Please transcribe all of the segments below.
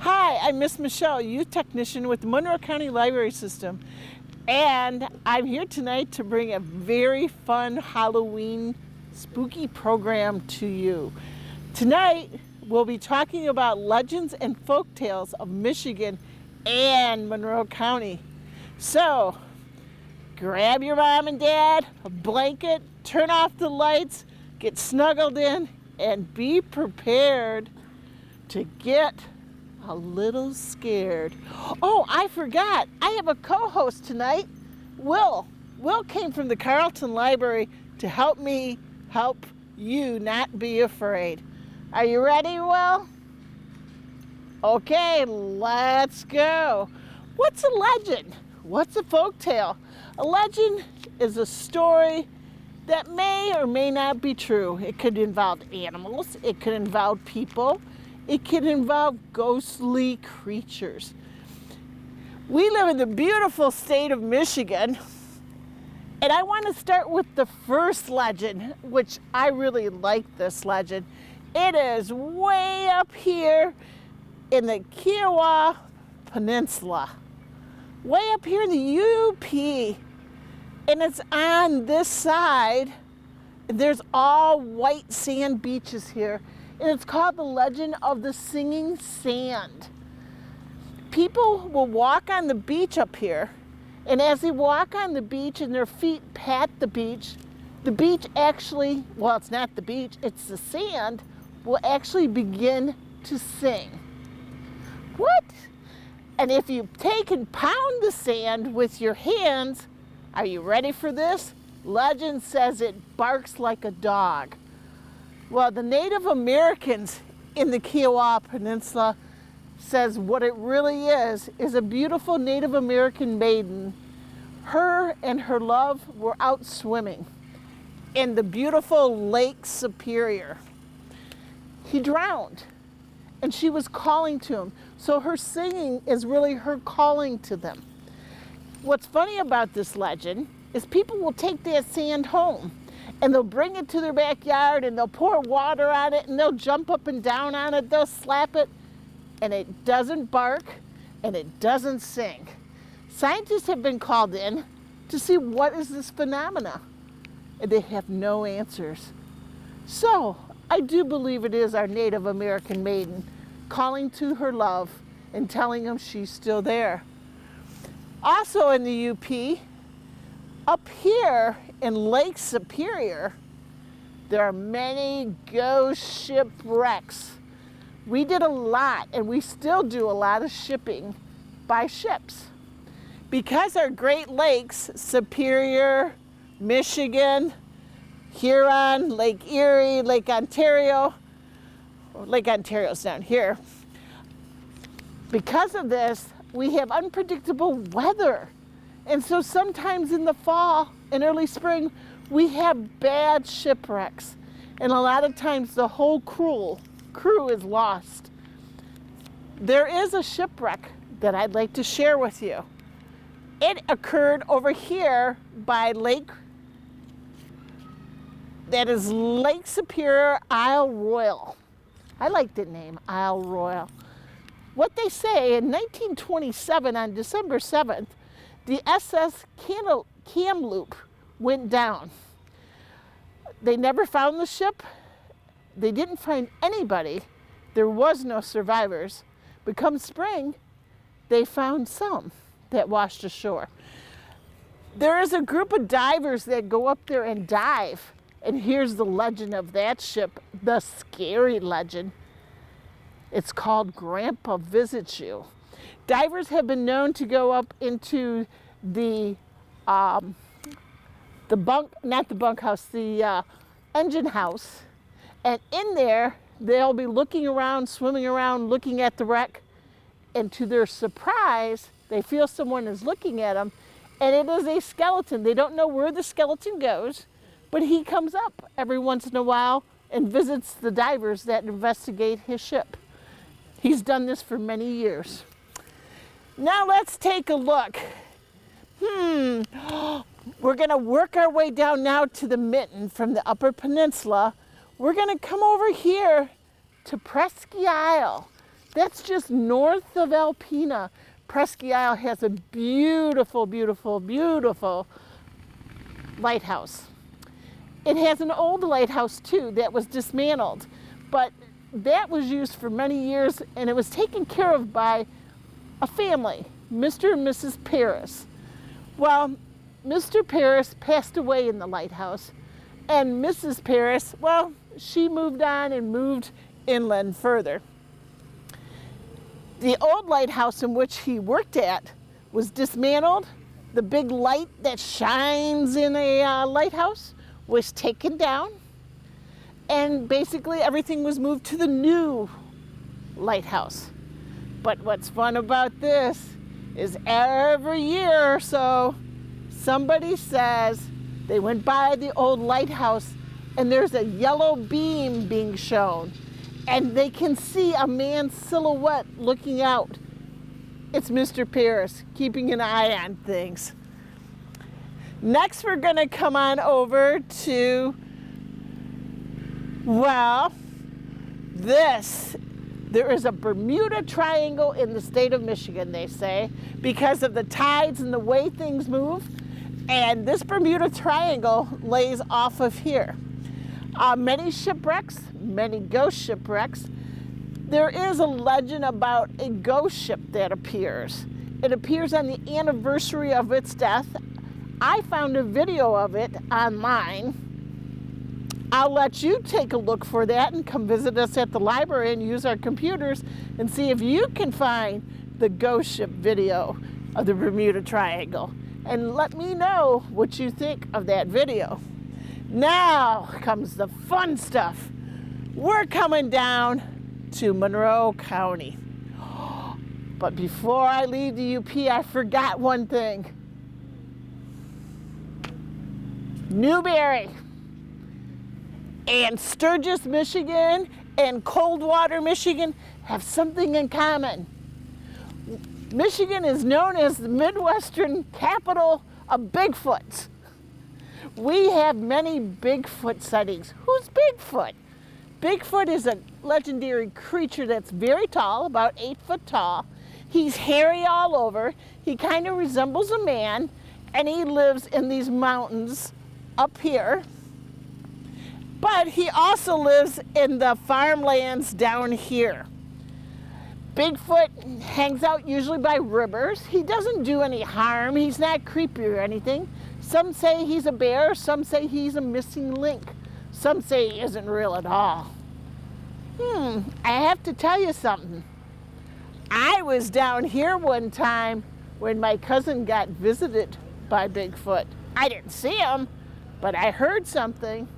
Hi, I'm Miss Michelle, youth technician with the Monroe County Library System, and I'm here tonight to bring a very fun Halloween spooky program to you. Tonight, we'll be talking about legends and folk tales of Michigan and Monroe County. So, grab your mom and dad, a blanket, turn off the lights, get snuggled in, and be prepared to get a little scared. Oh, I forgot. I have a co-host tonight, Will. Will came from the Carleton Library to help me help you not be afraid. Are you ready, Will? Okay, let's go. What's a legend? What's a folktale? A legend is a story that may or may not be true. It could involve animals, it could involve people, it can involve ghostly creatures. We live in the beautiful state of Michigan, and I want to start with the first legend, which I really like this legend. It is way up here in the Kiowa Peninsula, way up here in the UP, and it's on this side. There's all white sand beaches here. And it's called the Legend of the Singing Sand. People will walk on the beach up here, and as they walk on the beach and their feet pat the beach actually, well, it's not the beach, it's the sand, will actually begin to sing. What? And if you take and pound the sand with your hands, are you ready for this? Legend says it barks like a dog. Well, the Native Americans in the Kiowa Peninsula says what it really is a beautiful Native American maiden. Her and her love were out swimming in the beautiful Lake Superior. He drowned, and she was calling to him. So her singing is really her calling to them. What's funny about this legend is people will take that sand home, and they'll bring it to their backyard, and they'll pour water on it, and they'll jump up and down on it, they'll slap it, and it doesn't bark, and it doesn't sing. Scientists have been called in to see what is this phenomena, and they have no answers. So, I do believe it is our Native American maiden calling to her love and telling him she's still there. Also in the UP, up here in Lake Superior, there are many ghost shipwrecks. We did a lot, and we still do a lot of shipping by ships. Because our Great Lakes, Superior, Michigan, Huron, Lake Erie, Lake Ontario's down here. Because of this, we have unpredictable weather. And so sometimes in the fall and early spring, we have bad shipwrecks. And a lot of times the whole crew is lost. There is a shipwreck that I'd like to share with you. It occurred over here by Lake Superior, Isle Royal. I like the name, Isle Royal. What they say, in 1927, on December 7th, the SS Kamloops went down. They never found the ship. They didn't find anybody. There was no survivors. But come spring, they found some that washed ashore. There is a group of divers that go up there and dive. And here's the legend of that ship, the scary legend. It's called Grandpa Visits You. Divers have been known to go up into the engine house, and in there they'll be looking around, swimming around, looking at the wreck, and to their surprise, they feel someone is looking at them, and it is a skeleton. They don't know where the skeleton goes, but he comes up every once in a while and visits the divers that investigate his ship. He's done this for many years. Now let's take a look. We're going to work our way down now to the Mitten from the Upper Peninsula. We're going to come over here to Presque Isle. That's just north of Alpena. Presque Isle has a beautiful, beautiful, beautiful lighthouse. It has an old lighthouse too that was dismantled, but that was used for many years and it was taken care of by a family, Mr. and Mrs. Paris. Well, Mr. Paris passed away in the lighthouse, and Mrs. Paris, well, she moved on and moved inland further. The old lighthouse in which he worked at was dismantled. The big light that shines in a lighthouse was taken down, and basically everything was moved to the new lighthouse. But what's fun about this is every year or so, somebody says they went by the old lighthouse and there's a yellow beam being shown, and they can see a man's silhouette looking out. It's Mr. Paris keeping an eye on things. Next, we're going to come on over to, well, this. There is a Bermuda Triangle in the state of Michigan, they say, because of the tides and the way things move. And this Bermuda Triangle lays off of here. Many shipwrecks, many ghost shipwrecks. There is a legend about a ghost ship that appears. It appears on the anniversary of its death. I found a video of it online. I'll let you take a look for that and come visit us at the library and use our computers and see if you can find the ghost ship video of the Bermuda Triangle. And let me know what you think of that video. Now comes the fun stuff. We're coming down to Monroe County. But before I leave the UP, I forgot one thing. Newberry and Sturgis, Michigan and Coldwater, Michigan have something in common. Michigan is known as the Midwestern capital of Bigfoot. We have many Bigfoot sightings. Who's Bigfoot? Bigfoot is a legendary creature that's very tall, about 8 foot tall. He's hairy all over. He kind of resembles a man, and he lives in these mountains up here. But he also lives in the farmlands down here. Bigfoot hangs out usually by rivers. He doesn't do any harm. He's not creepy or anything. Some say he's a bear. Some say he's a missing link. Some say he isn't real at all. I have to tell you something. I was down here one time when my cousin got visited by Bigfoot. I didn't see him, but I heard something.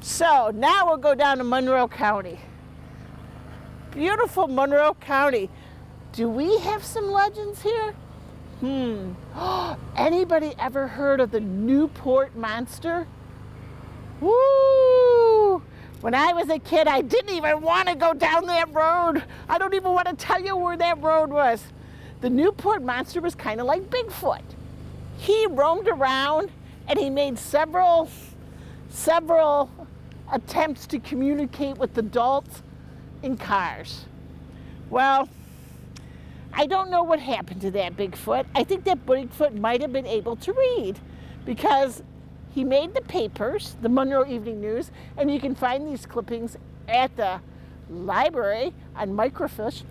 So now we'll go down to Monroe County. Beautiful Monroe County. Do we have some legends here? Anybody ever heard of the Newport Monster? Woo! When I was a kid, I didn't even want to go down that road. I don't even want to tell you where that road was. The Newport Monster was kind of like Bigfoot. He roamed around and he made several attempts to communicate with adults in cars. Well, I don't know what happened to that Bigfoot. I think that Bigfoot might have been able to read because he made the papers, the Monroe Evening News, and you can find these clippings at the library on microfiche.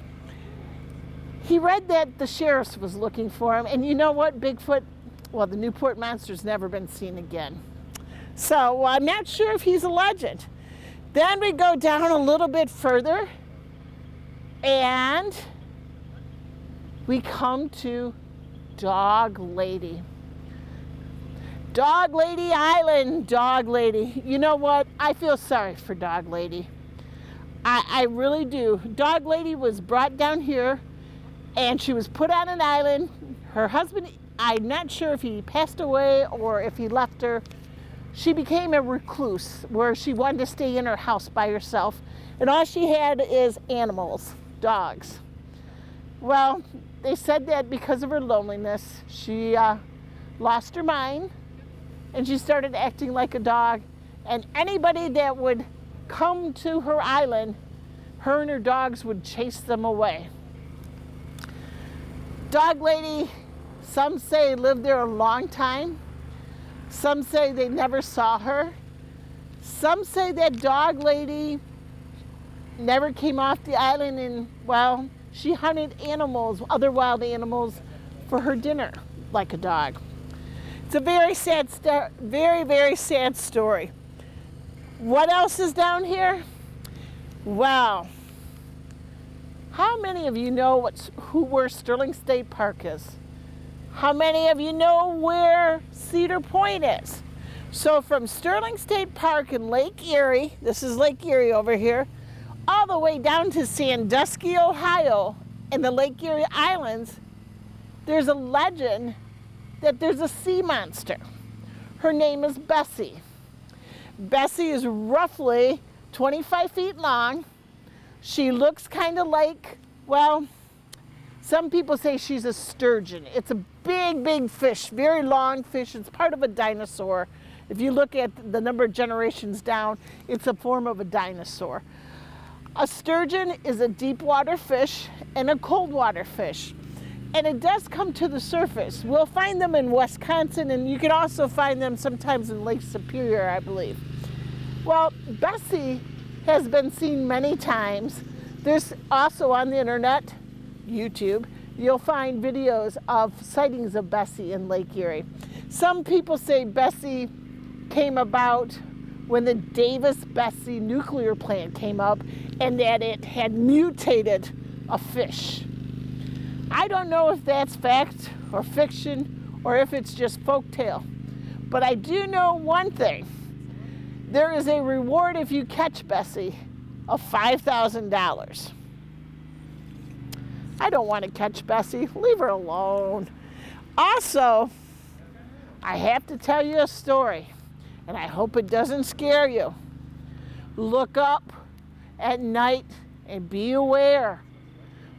He read that the sheriff was looking for him, and you know what, Bigfoot, well, the Newport Monster's never been seen again. So I'm not sure if he's a legend. Then we go down a little bit further, and we come to Dog Lady. Dog Lady Island, Dog Lady. You know what? I feel sorry for Dog Lady. I really do. Dog Lady was brought down here, and she was put on an island. Her husband, I'm not sure if he passed away or if he left her. She became a recluse where she wanted to stay in her house by herself, and all she had is animals, dogs. Well, they said that because of her loneliness, she lost her mind, and she started acting like a dog, and anybody that would come to her island, her and her dogs would chase them away. Dog lady, some say lived there a long time. Some say they never saw her. Some say that dog lady never came off the island and, well, she hunted animals, other wild animals, for her dinner, like a dog. It's a very sad, very sad story. What else is down here? Wow. How many of you know where Sterling State Park is? How many of you know where Cedar Point is? So from Sterling State Park in Lake Erie, this is Lake Erie over here, all the way down to Sandusky, Ohio, and the Lake Erie Islands, there's a legend that there's a sea monster. Her name is Bessie. Bessie is roughly 25 feet long. She looks kind of like, well, some people say she's a sturgeon. It's a big fish, very long fish. It's part of a dinosaur. If you look at the number of generations down, it's a form of a dinosaur. A sturgeon is a deep water fish and a cold water fish. And it does come to the surface. We'll find them in Wisconsin, and you can also find them sometimes in Lake Superior, I believe. Well, Bessie has been seen many times. There's also on the internet, YouTube, you'll find videos of sightings of Bessie in Lake Erie. Some people say Bessie came about when the Davis-Bessie nuclear plant came up and that it had mutated a fish. I don't know if that's fact or fiction or if it's just folktale, but I do know one thing. There is a reward if you catch Bessie of $5,000. I don't want to catch Bessie. Leave her alone. Also, I have to tell you a story, and I hope it doesn't scare you. Look up at night and be aware.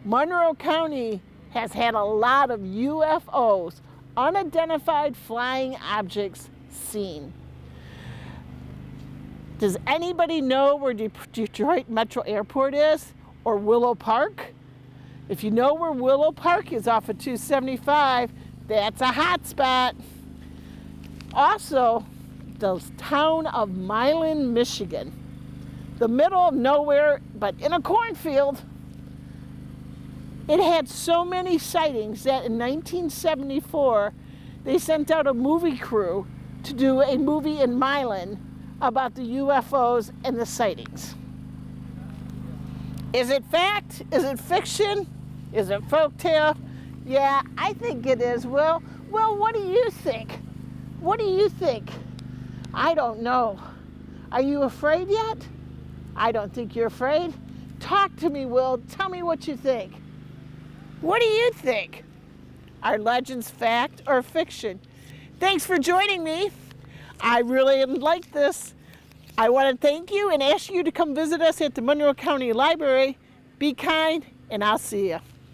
Monroe County has had a lot of UFOs, unidentified flying objects, seen. Does anybody know where Detroit Metro Airport is or Willow Park? If you know where Willow Park is off of 275, that's a hot spot. Also, the town of Milan, Michigan, the middle of nowhere, but in a cornfield. It had so many sightings that in 1974, they sent out a movie crew to do a movie in Milan about the UFOs and the sightings. Is it fact? Is it fiction? Is it folktale? Yeah, I think it is. Well, what do you think? What do you think? I don't know. Are you afraid yet? I don't think you're afraid. Talk to me, Will. Tell me what you think. What do you think? Are legends fact or fiction? Thanks for joining me. I really like this. I want to thank you and ask you to come visit us at the Monroe County Library. Be kind, and I'll see you.